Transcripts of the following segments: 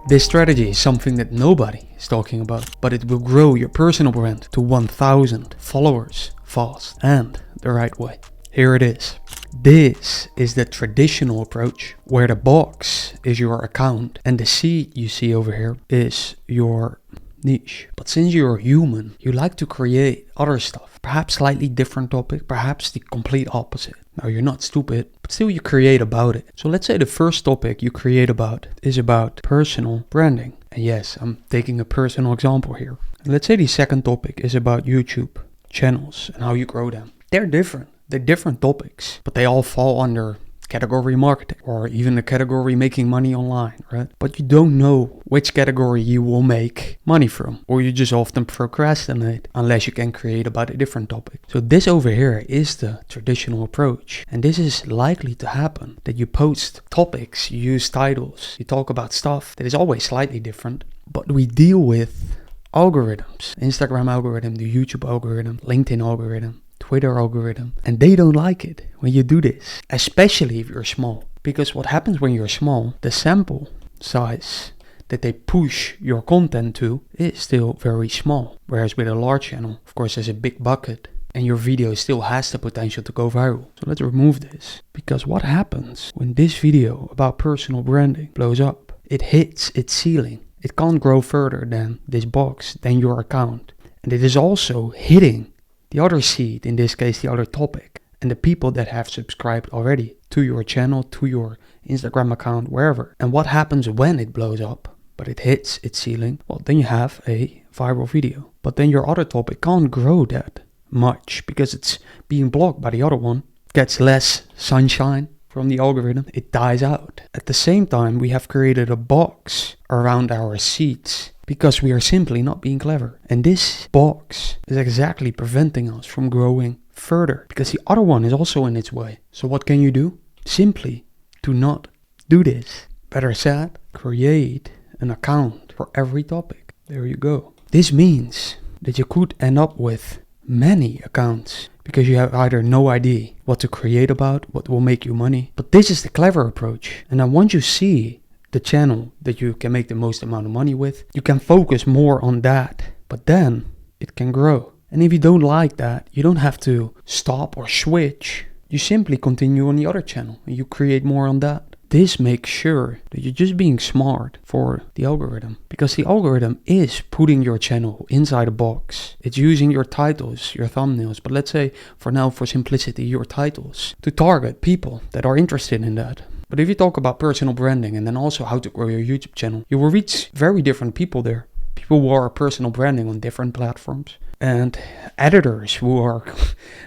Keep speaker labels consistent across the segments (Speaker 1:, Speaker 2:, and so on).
Speaker 1: This strategy is something that nobody is talking about, but it will grow your personal brand to 1000 followers fast and the right way. Here it is. This is the traditional approach where the box is your account and the seed you see over here is your niche. But since you're human, you like to create other stuff, perhaps slightly different topic, perhaps the complete opposite. Now you're not stupid, but still you create about it. So let's say the first topic you create about is about personal branding. And yes, I'm taking a personal example here. And let's say the second topic is about YouTube channels and how you grow them. They're different. They're different topics, but they all fall under category marketing or even the category making money online, right? But you don't know which category you will make money from, or you just often procrastinate unless you can create about a different topic. So this over here is the traditional approach, and this is likely to happen, that you post topics, you use titles, you talk about stuff that is always slightly different, but we deal with algorithms, Instagram algorithm, the YouTube algorithm, LinkedIn algorithm, Twitter algorithm, and they don't like it when you do this, especially if you're small. Because what happens when you're small, the sample size that they push your content to is still very small. Whereas with a large channel, of course, there's a big bucket and your video still has the potential to go viral. So let's remove this, because what happens when this video about personal branding blows up? It hits its ceiling. It can't grow further than this box, than your account. And it is also hitting the other seed, in this case the other topic, and the people that have subscribed already to your channel, to your Instagram account, wherever. And what happens when it blows up, but it hits its ceiling? Well, then you have a viral video. But then your other topic can't grow that much because it's being blocked by the other one. Gets less sunshine from the algorithm. It dies out. At the same time, we have created a box around our seeds, because we are simply not being clever. And this box is exactly preventing us from growing further, because the other one is also in its way. So what can you do? Simply do not do this. Better said, create an account for every topic. There you go. This means that you could end up with many accounts because you have either no idea what to create about, what will make you money. But this is the clever approach. And then once you see the channel that you can make the most amount of money with, you can focus more on that, but then it can grow. And if you don't like that, you don't have to stop or switch. You simply continue on the other channel and you create more on that. This makes sure that you're just being smart for the algorithm, because the algorithm is putting your channel inside a box. It's using your titles, your thumbnails, but let's say for now, for simplicity, your titles to target people that are interested in that. But if you talk about personal branding and then also how to grow your YouTube channel, you will reach very different people there. People who are personal branding on different platforms, and editors who are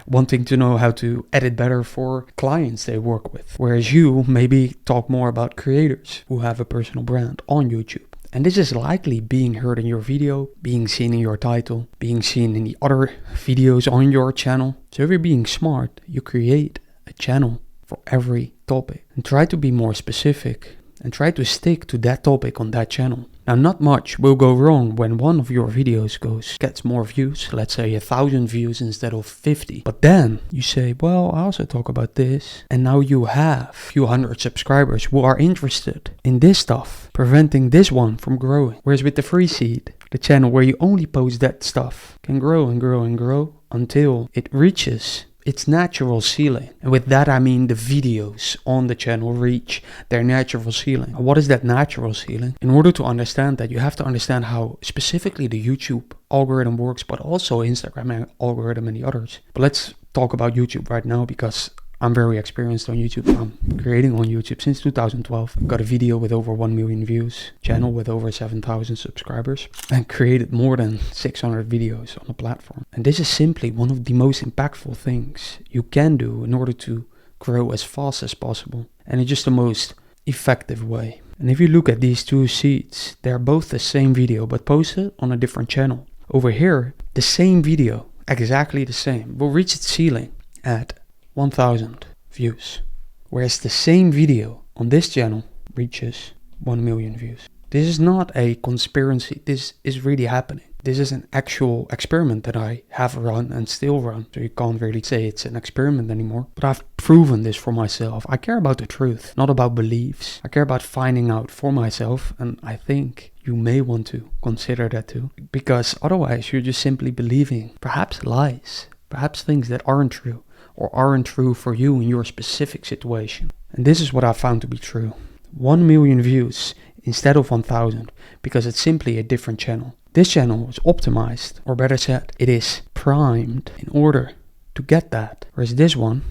Speaker 1: wanting to know how to edit better for clients they work with. Whereas you maybe talk more about creators who have a personal brand on YouTube. And this is likely being heard in your video, being seen in your title, being seen in the other videos on your channel. So if you're being smart, you create a channel for every topic and try to be more specific and try to stick to that topic on that channel. Now, not much will go wrong when one of your videos gets more views, let's say 1,000 views instead of 50. But then you say, well, I also talk about this. And now you have a few hundred subscribers who are interested in this stuff, preventing this one from growing. Whereas with the free seed, the channel where you only post that stuff can grow and grow and grow until it reaches its natural ceiling. And with that I mean the videos on the channel reach their natural ceiling. And what is that natural ceiling? In order to understand that, you have to understand how specifically the YouTube algorithm works, but also Instagram algorithm and the others. But let's talk about YouTube right now, because I'm very experienced on YouTube. I'm creating on YouTube since 2012. I've got a video with over 1 million views, channel with over 7,000 subscribers, and created more than 600 videos on the platform. And this is simply one of the most impactful things you can do in order to grow as fast as possible. And it's just the most effective way. And if you look at these two seeds, they're both the same video, but posted on a different channel. Over here, the same video, exactly the same, will reach its ceiling at 1,000 views, whereas the same video on this channel reaches 1 million views. This is not a conspiracy. This is really happening. This is an actual experiment that I have run and still run. So you can't really say it's an experiment anymore. But I've proven this for myself. I care about the truth, not about beliefs. I care about finding out for myself. And I think you may want to consider that too. Because otherwise you're just simply believing perhaps lies, perhaps things that aren't true or aren't true for you in your specific situation. And this is what I found to be true. 1 million views instead of 1,000 because it's simply a different channel. This channel is optimized, or better said, it is primed in order to get that. Whereas this one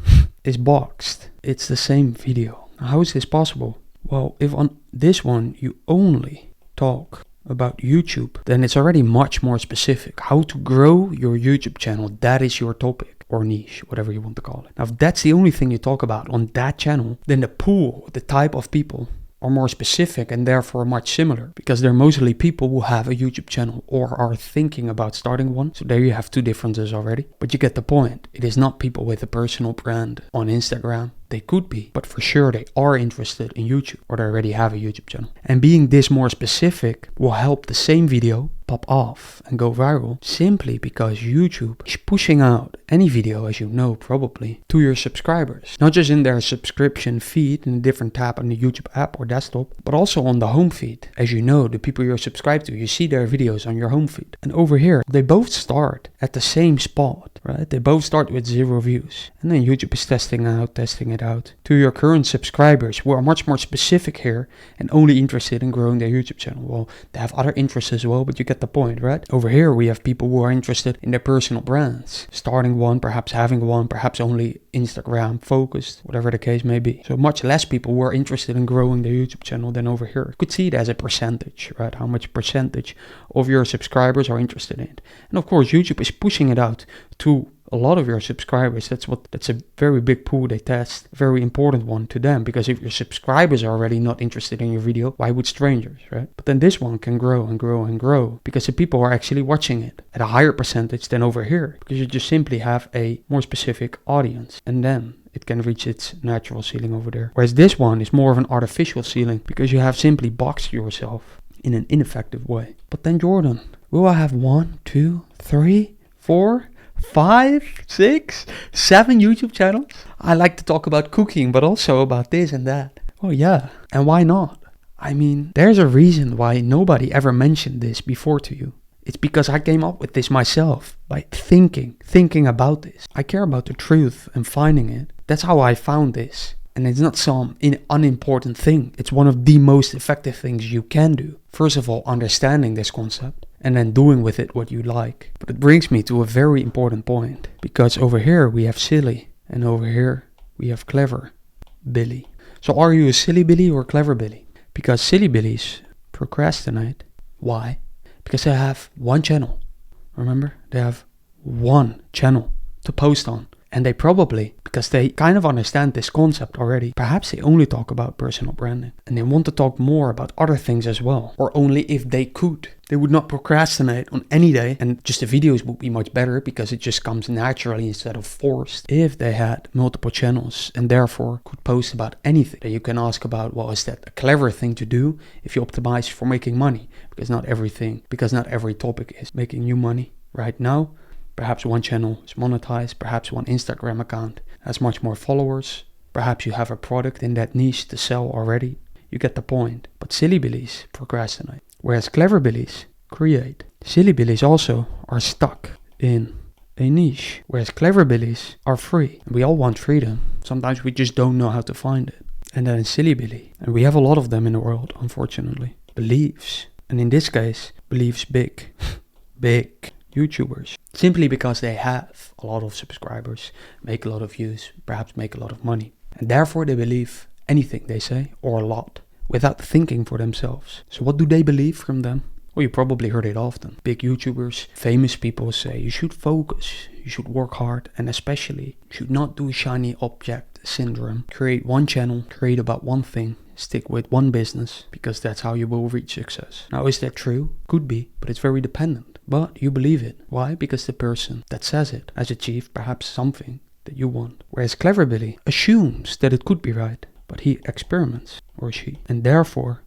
Speaker 1: is boxed. It's the same video. How is this possible? Well, if on this one you only talk about YouTube, then it's already much more specific. How to grow your YouTube channel, that is your topic or niche, whatever you want to call it. Now, if that's the only thing you talk about on that channel, then the pool, the type of people are more specific and therefore much similar because they're mostly people who have a YouTube channel or are thinking about starting one. So there you have two differences already. But you get the point. It is not people with a personal brand on Instagram. They could be, but for sure they are interested in YouTube or they already have a YouTube channel. And being this more specific will help the same video pop off and go viral simply because YouTube is pushing out any video, as you know probably, to your subscribers. Not just in their subscription feed in a different tab on the YouTube app or desktop, but also on the home feed. As you know, the people you're subscribed to, you see their videos on your home feed. And over here, they both start at the same spot, right? They both start with 0 views. And then YouTube is testing it out to your current subscribers who are much more specific here and only interested in growing their YouTube channel. Well, they have other interests as well, but you get the point, right? Over here, we have people who are interested in their personal brands, starting one, perhaps having one, perhaps only Instagram focused, whatever the case may be. So much less people who are interested in growing their YouTube channel than over here. You could see it as a percentage, right? How much percentage of your subscribers are interested in it. And of course, YouTube is pushing it out to a lot of your subscribers. That's a very big pool they test, a very important one to them, because if your subscribers are already not interested in your video, why would strangers, right? But then this one can grow and grow and grow because the people are actually watching it at a higher percentage than over here, because you just simply have a more specific audience, and then it can reach its natural ceiling over there. Whereas this one is more of an artificial ceiling because you have simply boxed yourself in an ineffective way. But then Jordan, will I have 1, 2, 3, 4, 5, 6, 7 YouTube channels? I like to talk about cooking, but also about this and that. Oh yeah, and why not? I mean, there's a reason why nobody ever mentioned this before to you. It's because I came up with this myself by thinking about this. I care about the truth and finding it. That's how I found this. And it's not some unimportant thing. It's one of the most effective things you can do. First of all, understanding this concept and then doing with it what you like. But it brings me to a very important point, because over here we have silly and over here we have clever Billy. So are you a silly Billy or clever Billy? Because silly Billies procrastinate. Why? Because they have one channel. Remember? They have one channel to post on. And they probably, because they kind of understand this concept already, perhaps they only talk about personal branding. And they want to talk more about other things as well. Or only if they could. They would not procrastinate on any day. And just the videos would be much better because it just comes naturally instead of forced. If they had multiple channels and therefore could post about anything. Then you can ask about, well, is that a clever thing to do if you optimize for making money? Because not every topic is making you money right now. Perhaps one channel is monetized, perhaps one Instagram account has much more followers, perhaps you have a product in that niche to sell already. You get the point. But silly Billies procrastinate, whereas clever Billies create. Silly Billies also are stuck in a niche, whereas clever Billies are free. And we all want freedom. Sometimes we just don't know how to find it. And then silly Billy, and we have a lot of them in the world, unfortunately, believes, and in this case, believes big, big YouTubers. Simply because they have a lot of subscribers, make a lot of views, perhaps make a lot of money. And therefore they believe anything they say, or a lot, without thinking for themselves. So what do they believe from them? Well, you probably heard it often. Big YouTubers, famous people say you should focus, you should work hard, and especially you should not do shiny object syndrome. Create one channel, create about one thing, stick with one business, because that's how you will reach success. Now, is that true? Could be, but it's very dependent. But you believe it. Why? Because the person that says it has achieved perhaps something that you want. Whereas clever Billy assumes that it could be right, but he experiments, or she, and therefore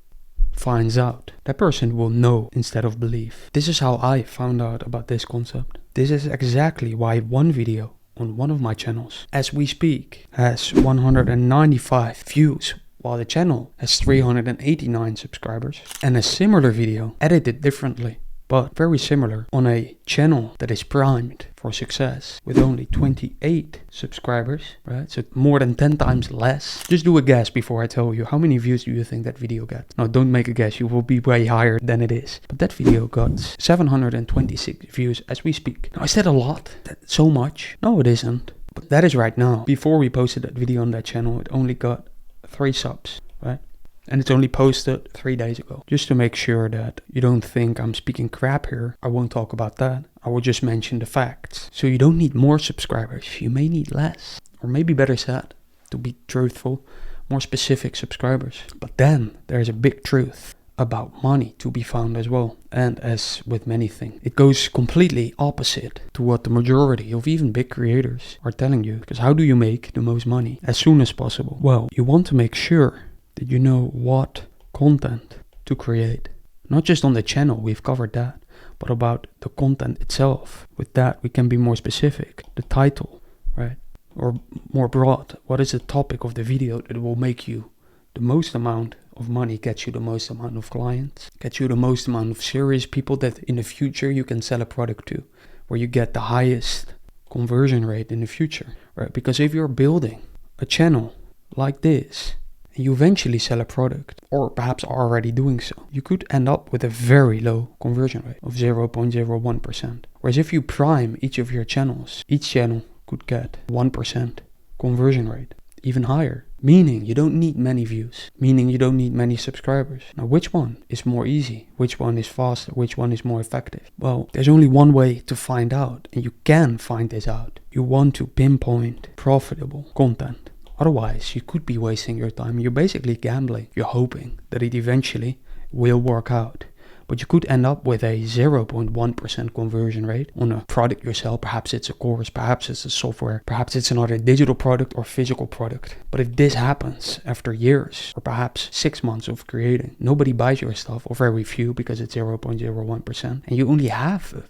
Speaker 1: finds out, that person will know instead of believe. This is how I found out about this concept. This is exactly why one video on one of my channels, as we speak, has 195 views, while the channel has 389 subscribers. And a similar video, edited differently, but very similar, on a channel that is primed for success with only 28 subscribers, right? So more than 10 times less. Just do a guess before I tell you, how many views do you think that video got? No, don't make a guess, you will be way higher than it is. But that video got 726 views as we speak. Now, is that a lot? That's so much? No, it isn't. But that is right now. Before we posted that video on that channel, it only got 3 subs, right? And it's only posted 3 days ago. Just to make sure that you don't think I'm speaking crap here, I won't talk about that. I will just mention the facts. So you don't need more subscribers, you may need less. Or maybe better said, to be truthful, more specific subscribers. But then there's a big truth about money to be found as well. And as with many things, it goes completely opposite to what the majority of even big creators are telling you. Because how do you make the most money as soon as possible? Well, you want to make sure that you know what content to create. Not just on the channel, we've covered that, but about the content itself. With that, we can be more specific. The title, right? Or more broad, what is the topic of the video that will make you the most amount of money, get you the most amount of clients, get you the most amount of serious people that in the future you can sell a product to, where you get the highest conversion rate in the future, right? Because if you're building a channel like this, and you eventually sell a product, or perhaps are already doing so, you could end up with a very low conversion rate of 0.01%. Whereas if you prime each of your channels, each channel could get 1% conversion rate, even higher. Meaning you don't need many views, meaning you don't need many subscribers. Now, which one is more easy? Which one is faster? Which one is more effective? Well, there's only one way to find out, and you can find this out. You want to pinpoint profitable content. Otherwise, you could be wasting your time. You're basically gambling. You're hoping that it eventually will work out. But you could end up with a 0.1% conversion rate on a product you sell. Perhaps it's a course, perhaps it's a software, perhaps it's another digital product or physical product. But if this happens after years or perhaps 6 months of creating, nobody buys your stuff, or very few, because it's 0.01%, and you only have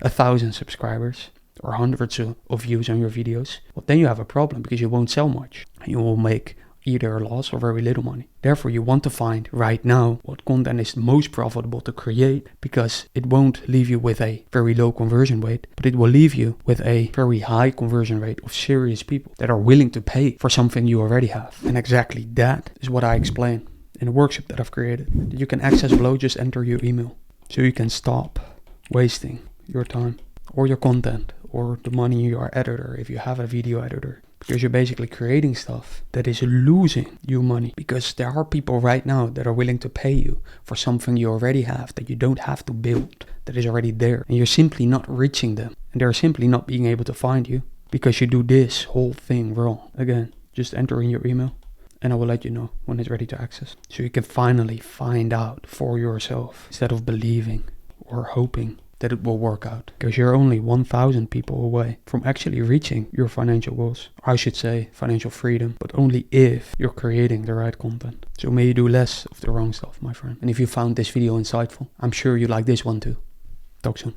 Speaker 1: 1,000 subscribers, or hundreds of views on your videos, well, then you have a problem, because you won't sell much. You will make either a loss or very little money. Therefore, you want to find right now what content is most profitable to create, because it won't leave you with a very low conversion rate, but it will leave you with a very high conversion rate of serious people that are willing to pay for something you already have. And exactly that is what I explain in the workshop that I've created, that you can access below. Just enter your email, so you can stop wasting your time or your content or the money in your editor, if you have a video editor, because you're basically creating stuff that is losing you money. Because there are people right now that are willing to pay you for something you already have, that you don't have to build, that is already there, and you're simply not reaching them, and they're simply not being able to find you because you do this whole thing wrong. Again, just enter in your email and I will let you know when it's ready to access, so you can finally find out for yourself instead of believing or hoping that it will work out. Because you're only 1,000 people away from actually reaching your financial goals. I should say financial freedom, but only if you're creating the right content. So may you do less of the wrong stuff, my friend. And if you found this video insightful, I'm sure you like this one too. Talk soon.